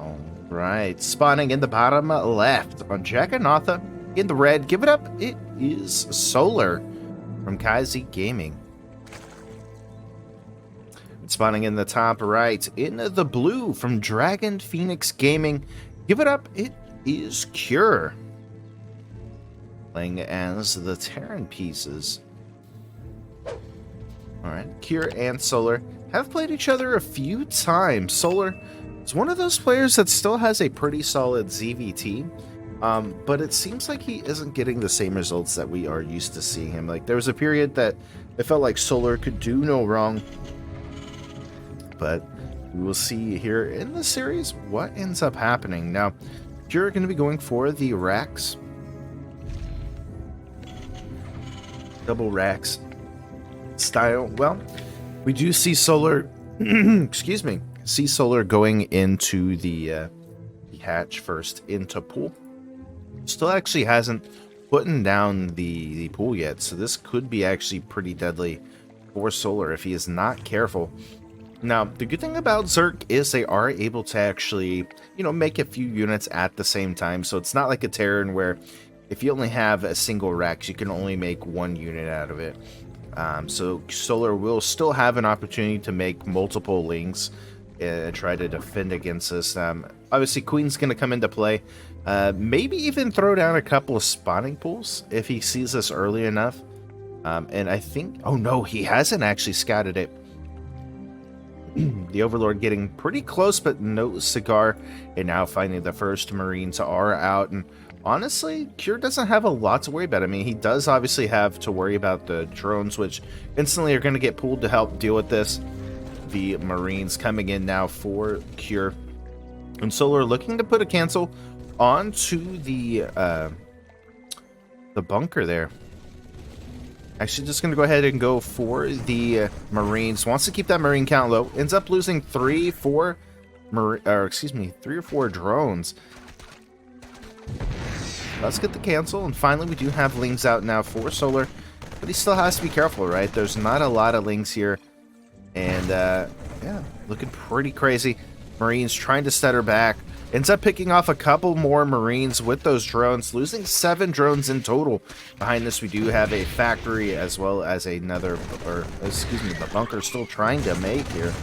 All right, spawning in the bottom left on Jaganatha in the red. Give it up. It is Solar from Kazi Gaming. Spawning in the top right in the blue from Dragon Phoenix Gaming. Give it up. It is Cure. Playing as the Terran Pieces. Alright, Cure and Solar have played each other a few times. Solar is one of those players that still has a pretty solid ZVT, but it seems like he isn't getting the same results that we are used to seeing him. Like, there was a period that it felt like Solar could do no wrong, but we will see here in the series what ends up happening. Now, you're going to be going for the racks. Double racks style. Well, we do see Solar, excuse me, see Solar going into the hatch first into pool. Still actually hasn't put down the pool yet, so this could be actually pretty deadly for Solar if he is not careful. Now, the good thing about Zerk is they are able to actually, make a few units at the same time. So it's not like a Terran where if you only have a single rack, you can only make one unit out of it. So Solar will still have an opportunity to make multiple lings and try to defend against this. Obviously, Queen's going to come into play. Maybe even throw down a couple of spawning pools if he sees this early enough. And I think... Oh, no, he hasn't actually scouted it. The Overlord getting pretty close, but no cigar. And now finding the first Marines are out. And honestly, Cure doesn't have a lot to worry about. I mean, he does obviously have to worry about the drones, which instantly are going to get pulled to help deal with this. The Marines coming in now for Cure. And Solar looking to put a cancel onto the bunker there. Actually, just going to go ahead and go for the Marines. Wants to keep that Marine count low. Ends up losing 3 or 4 drones. Let's get the cancel. And finally, we do have Lings out now for Solar. But he still has to be careful, right? There's not a lot of Lings here. And, yeah, looking pretty crazy. Marines trying to stutter back. Ends up picking off a couple more Marines with those drones, losing 7 drones in total. Behind this, we do have a factory as well as another, the bunker still trying to make here.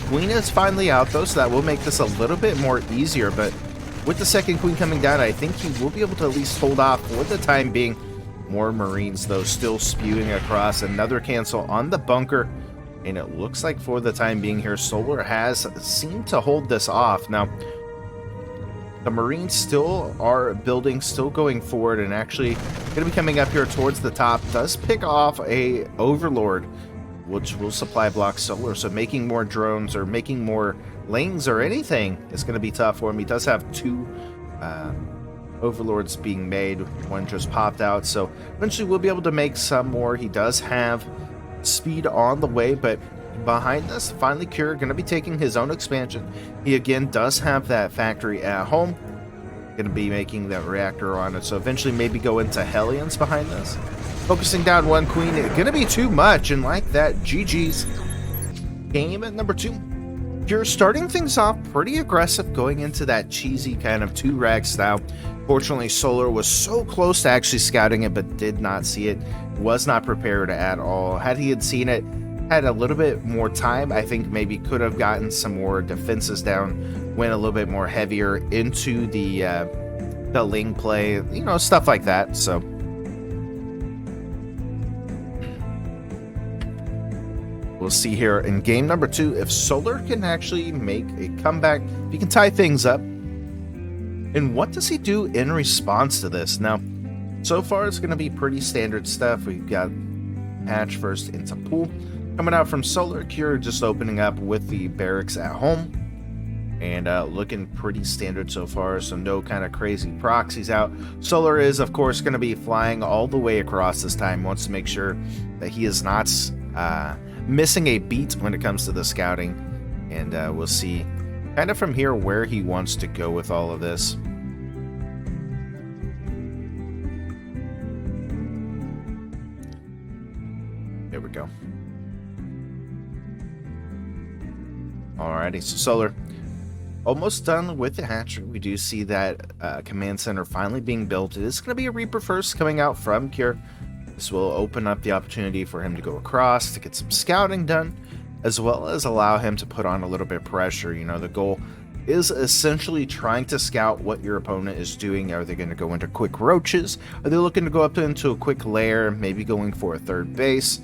Queen is finally out, though, so that will make this a little bit more easier. But with the second Queen coming down, I think he will be able to at least hold off for the time being. More Marines, though, still spewing across. Another cancel on the bunker. And it looks like for the time being here, Solar has seemed to hold this off. Now, the Marines still are building, still going forward, and actually going to be coming up here towards the top. Does pick off a Overlord, which will supply block Solar. So making more drones or making more Lings or anything is going to be tough for him. He does have 2 Overlords being made. One just popped out. So eventually we'll be able to make some more. He does have speed on the way, but behind this, finally Cure going to be taking his own expansion. He again does have that factory at home, going to be making that reactor on it, so eventually maybe go into Hellions behind this. Focusing down one Queen, going to be too much, and like that, GG's. Game at number 2. Cure starting things off pretty aggressive, going into that cheesy kind of 2-rag style. Fortunately, Solar was so close to actually scouting it, but did not see it. Was not prepared at all. Had he had seen it, had a little bit more time, I think maybe could have gotten some more defenses down, went a little bit more heavier into the Ling play, stuff like that. So we'll see here in game number 2 if Solar can actually make a comeback, if he can tie things up. And what does he do in response to this? Now, so far it's going to be pretty standard stuff. We've got hatch first into pool. Coming out from Solar, Cure just opening up with the barracks at home. And looking pretty standard so far, so no kind of crazy proxies out. Solar is, of course, going to be flying all the way across this time. Wants to make sure that he is not missing a beat when it comes to the scouting. And we'll see kind of from here where he wants to go with all of this. There we go. Alrighty, so Solar almost done with the hatchery. We do see that command center finally being built. It is going to be a Reaper first coming out from Cure. This will open up the opportunity for him to go across, to get some scouting done, as well as allow him to put on a little bit of pressure. You know, the goal is essentially trying to scout what your opponent is doing. Are they going to go into quick roaches? Are they looking to go up into a quick lair, maybe going for a third base?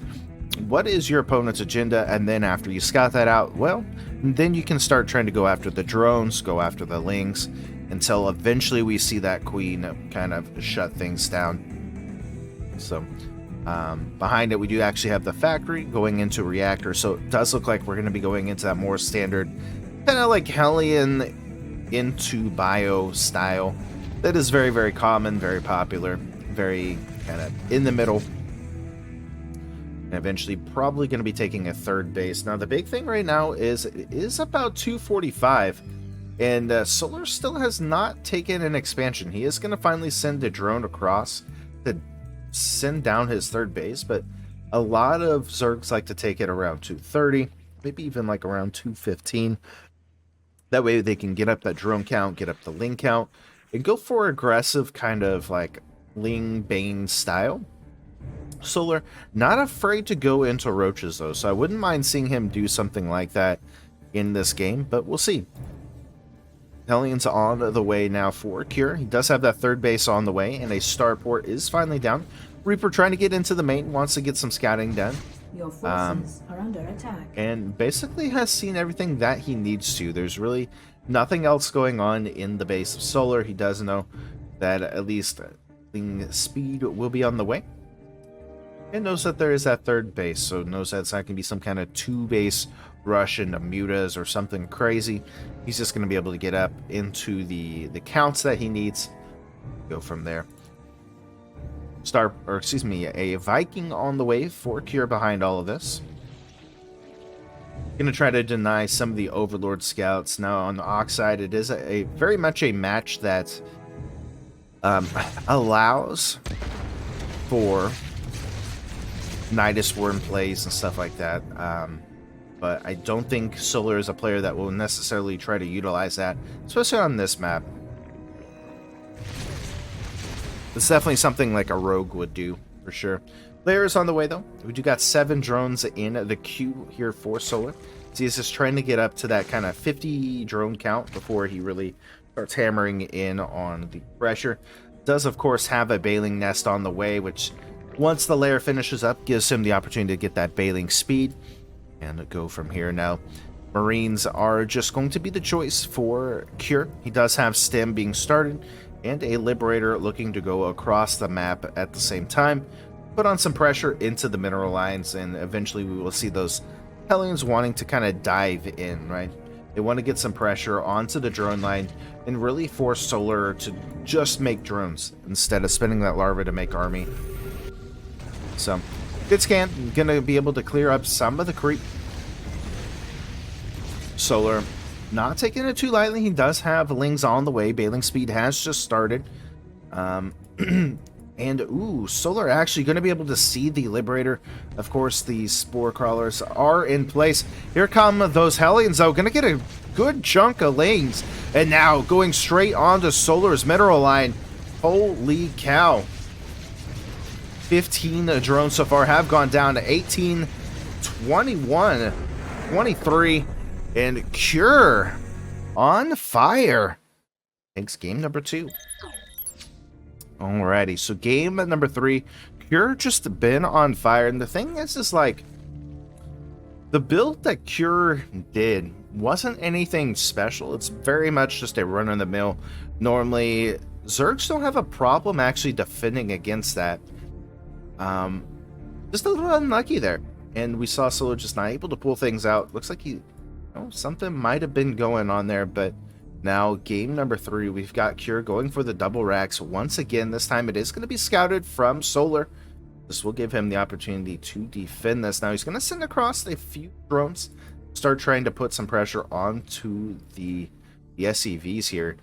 What is your opponent's agenda? And then after you scout that out, well, then you can start trying to go after the drones, go after the lings, until eventually we see that queen kind of shut things down. So behind it, we do actually have the factory going into reactor. So it does look like we're going to be going into that more standard, kind of like Hellion into bio style. That is very, very common, very popular, very kind of in the middle. And eventually probably going to be taking a third base. Now, the big thing right now is it is about 245. And Solar still has not taken an expansion. He is going to finally send a drone across to send down his third base, but a lot of Zergs like to take it around 230, maybe even like around 215. That way they can get up that drone count, get up the Ling count, and go for aggressive kind of like Ling Bane style. Solar, not afraid to go into roaches though, so I wouldn't mind seeing him do something like that in this game, but we'll see. Hellion's on the way now for Cure. He does have that third base on the way, and a starport is finally down. Reaper trying to get into the main, wants to get some scouting done. Your forces are under attack. And basically has seen everything that he needs to. There's really nothing else going on in the base of Solar. He does know that at least speed will be on the way. And knows that there is that third base, so knows that it's not going to be some kind of two-base rush into mutas or something crazy. He's just going to be able to get up into the counts that he needs. Go from there. A Viking on the way for Cure behind all of this. Going to try to deny some of the Overlord scouts. Now on the Oxide, it is a very much a match that allows for Nidus Worm plays and stuff like that. But I don't think Solar is a player that will necessarily try to utilize that, especially on this map. It's definitely something like a rogue would do, for sure. Players on the way, though. We do got 7 drones in the queue here for Solar. So he's just trying to get up to that kind of 50 drone count before he really starts hammering in on the pressure. Does, of course, have a Bailing Nest on the way, which once the lair finishes up, gives him the opportunity to get that Bailing speed. And go from here now. Marines are just going to be the choice for Cure. He does have Stem being started, and a Liberator looking to go across the map at the same time. Put on some pressure into the mineral lines, and eventually we will see those Hellions wanting to kind of dive in, right? They want to get some pressure onto the drone line and really force Solar to just make drones instead of spending that larva to make army. So, good scan. Gonna be able to clear up some of the creep. Solar not taking it too lightly. He does have Lings on the way. Bailing speed has just started. And, ooh, Solar actually going to be able to see the Liberator. Of course, the Spore Crawlers are in place. Here come those Hellions, though. Going to get a good chunk of Lings. And now going straight onto Solar's mineral line. Holy cow. 15 drones so far have gone down to 18, 21, 23, and Cure on fire. Takes game number 2. Alrighty, so game number 3, Cure just been on fire, and the thing is like, the build that Cure did wasn't anything special. It's very much just a run-of-the-mill. Normally, Zergs don't have a problem actually defending against that. Just a little unlucky there, and we saw Solar just not able to pull things out. Looks like something might have been going on there, but now game number 3, we've got Cure going for the double racks once again. This time it is going to be scouted from Solar. This will give him the opportunity to defend this. Now he's going to send across a few drones, start trying to put some pressure onto the SCVs here,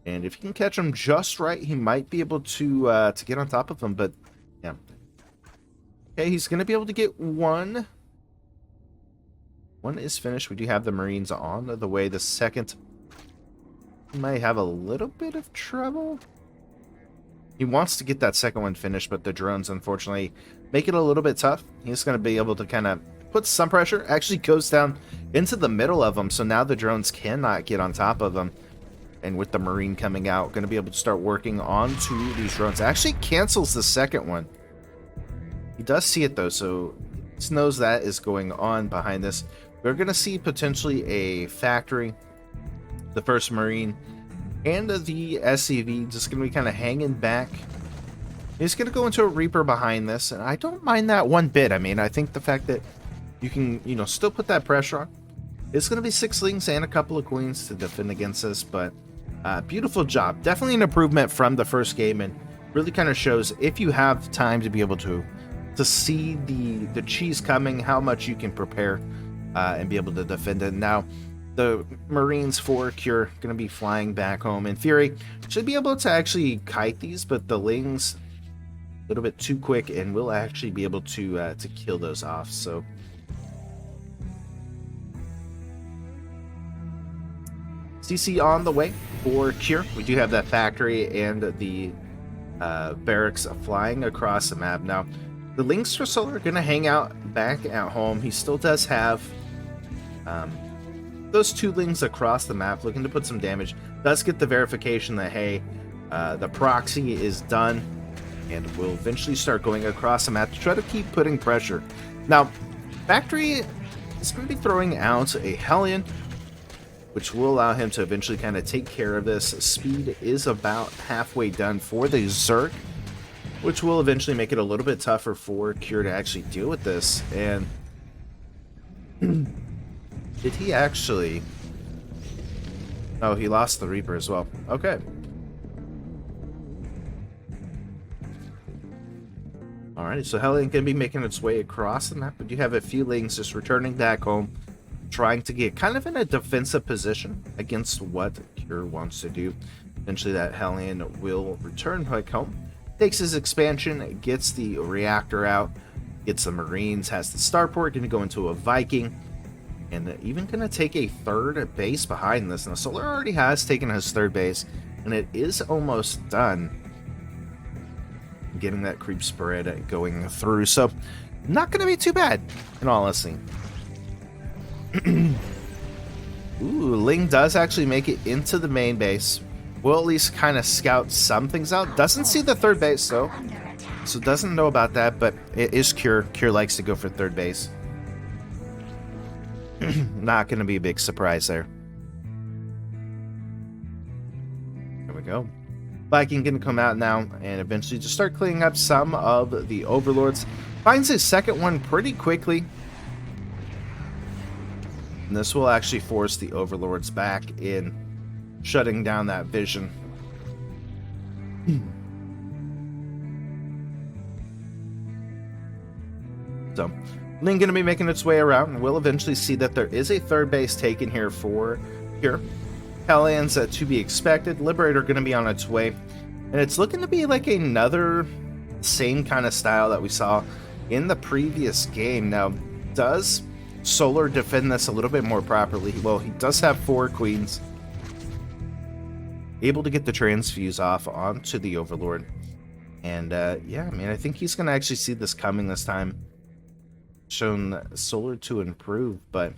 and if he can catch them just right, he might be able to get on top of them. But yeah. Okay, he's going to be able to get one. One is finished. We do have the Marines on the way. The second he might have a little bit of trouble. He wants to get that second one finished, but the drones, unfortunately, make it a little bit tough. He's going to be able to kind of put some pressure. Actually goes down into the middle of them, so now the drones cannot get on top of them. And with the Marine coming out, going to be able to start working onto these drones. Actually cancels the second one. He does see it, though, so he knows that is going on behind this. We're going to see potentially a factory, the first Marine, and the SCV just going to be kind of hanging back. He's going to go into a Reaper behind this, and I don't mind that one bit. I mean, I think the fact that you can, still put that pressure on. It's going to be 6 Lings and a couple of Queens to defend against this, but beautiful job. Definitely an improvement from the first game, and really kind of shows if you have time to be able to see the cheese coming, how much you can prepare and be able to defend it. Now, the Marines for Cure going to be flying back home. In theory, should be able to actually kite these, but the Lings a little bit too quick, and will actually be able to kill those off. So CC on the way for Cure. We do have that factory and the barracks flying across the map. Now, the Lings for Solar are going to hang out back at home. He still does have those 2 Lings across the map, looking to put some damage. Does get the verification that, hey, the proxy is done, and will eventually start going across the map to try to keep putting pressure. Now, Factory is going to be throwing out a Hellion, which will allow him to eventually kind of take care of this. Speed is about halfway done for the Zerg, which will eventually make it a little bit tougher for Cure to actually deal with this. And did he actually... Oh, he lost the Reaper as well. Okay. Alright, so Hellion can be making its way across the map, but you have a few Lings just returning back home, trying to get kind of in a defensive position against what Cure wants to do. Eventually that Hellion will return back home, takes his expansion, gets the reactor out, gets the Marines, has the starport, going to go into a Viking, and even going to take a 3rd base behind this. Now, Solar already has taken his 3rd base, and it is almost done. Getting that creep spread going through, so not going to be too bad, in all honesty. Ooh, Ling does actually make it into the main base. Will at least kind of scout some things out. Doesn't see the 3rd base, though, so doesn't know about that, but it is Cure. Cure likes to go for 3rd base. Not going to be a big surprise there. There we go. Viking going to come out now and eventually just start cleaning up some of the Overlords. Finds his second one pretty quickly. And this will actually force the Overlords back in, shutting down that vision. So, Ling going to be making its way around, and we'll eventually see that there is a 3rd base taken here for Cure. Hellions to be expected. Liberator going to be on its way, and it's looking to be like another same kind of style that we saw in the previous game. Now, does Solar defend this a little bit more properly? Well, he does have 4 Queens, able to get the transfuse off onto the Overlord, and yeah, I mean, I think he's going to actually see this coming this time. Shown Solar to improve, but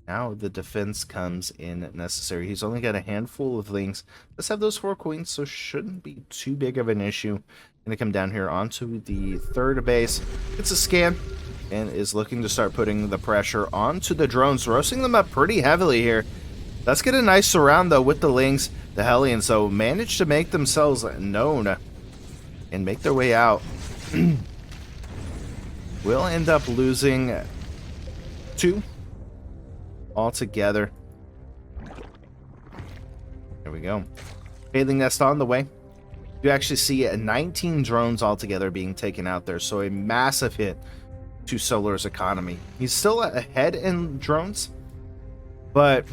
now the defense comes in necessary. He's only got a handful of Lings. Let's have those 4 Queens, so shouldn't be too big of an issue. Gonna come down here onto the 3rd base. It's a scan and is looking to start putting the pressure onto the drones, roasting them up pretty heavily here. Let's get a nice surround though with the Lings. The Hellions so managed to make themselves known and make their way out. We'll end up losing 2 altogether. There we go. Failing nest on the way. You actually see 19 drones altogether being taken out there, so a massive hit to Solar's economy. He's still ahead in drones, but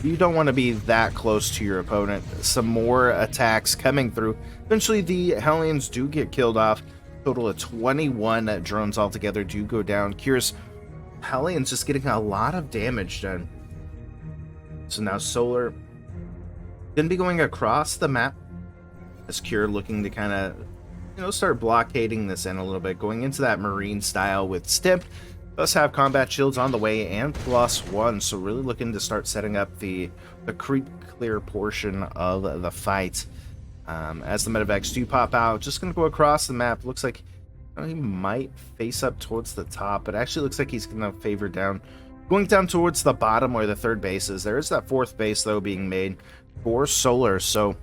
you don't want to be that close to your opponent. Some more attacks coming through. Eventually the Hellions do get killed off. Total of 21 drones altogether do go down. Cure's Hellions just getting a lot of damage done. So now Solar Gonna be going across the map. As Cure looking to kind of, start blockading this in a little bit, going into that marine style with Stimp. Does have combat shields on the way and +1, so really looking to start setting up the creep clear portion of the fight. As the medevacs do pop out, just going to go across the map. Looks like he might face up towards the top, but actually looks like he's going to favor down, going down towards the bottom where the third base is. There is that fourth base, though, being made for Solar, so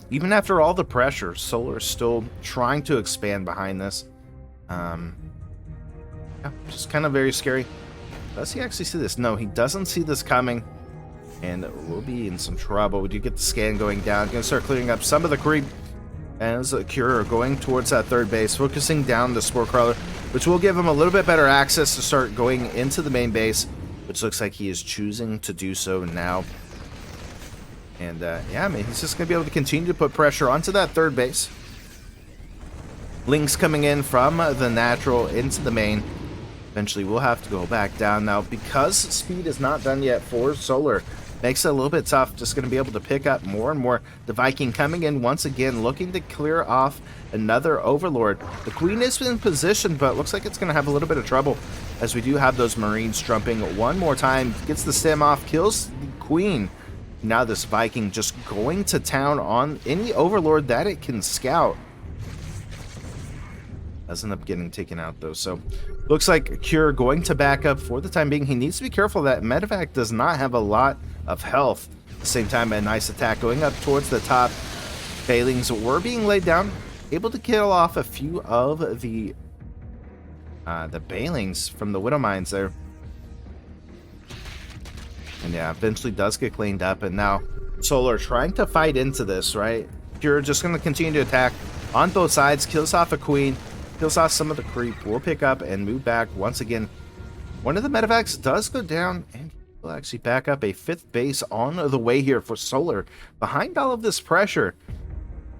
even after all the pressure, Solar is still trying to expand behind this. Yeah, just kind of very scary. Does he actually see this? No, he doesn't see this coming. And we'll be in some trouble. We do get the scan going down. Gonna start clearing up some of the creep. As Cure going towards that third base, focusing down the Spore Crawler, which will give him a little bit better access to start going into the main base, which looks like he is choosing to do so now. And yeah, I mean, he's just gonna be able to continue to put pressure onto that third base. Links coming in from the natural into the main. Eventually, we'll have to go back down now because speed is not done yet for Solar. Makes it a little bit tough. Just going to be able to pick up more and more. The Viking coming in once again, looking to clear off another Overlord. The Queen is in position, but looks like it's going to have a little bit of trouble as we do have those Marines jumping one more time. Gets the stem off, kills the Queen. Now this Viking just going to town on any Overlord that it can scout. Doesn't end up getting taken out, though. So looks like Cure going to back up for the time being. He needs to be careful that Medevac does not have a lot of health. At the same time, a nice attack going up towards the top. Failings were being laid down. Able to kill off a few of the Bailings from the Widow Mines there. And yeah, eventually does get cleaned up. And now Solar trying to fight into this, right? Cure just going to continue to attack on both sides. Kills off a Queen. Kills off some of the creep. We'll pick up and move back once again. One of the medevacs does go down, and we'll actually back up a fifth base on the way here for Solar. Behind all of this pressure,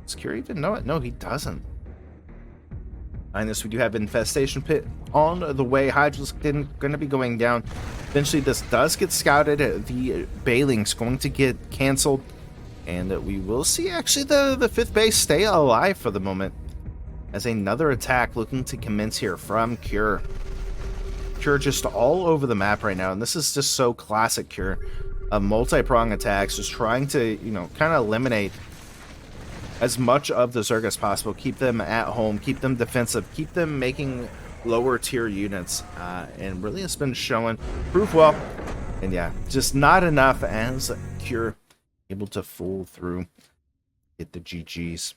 does Cure even know it? No, he doesn't. Behind this, we do have Infestation Pit on the way. Hydra's going to be going down. Eventually, this does get scouted. The Bailing's going to get canceled, and we will see actually the fifth base stay alive for the moment. As another attack looking to commence here from Cure. Cure just all over the map right now, and this is just so classic Cure. Multi-prong attacks, just trying to, kind of eliminate as much of the Zerg as possible. Keep them at home, keep them defensive, keep them making lower tier units, and really has been showing proof well. And yeah, just not enough as Cure able to fool through, get the GGs.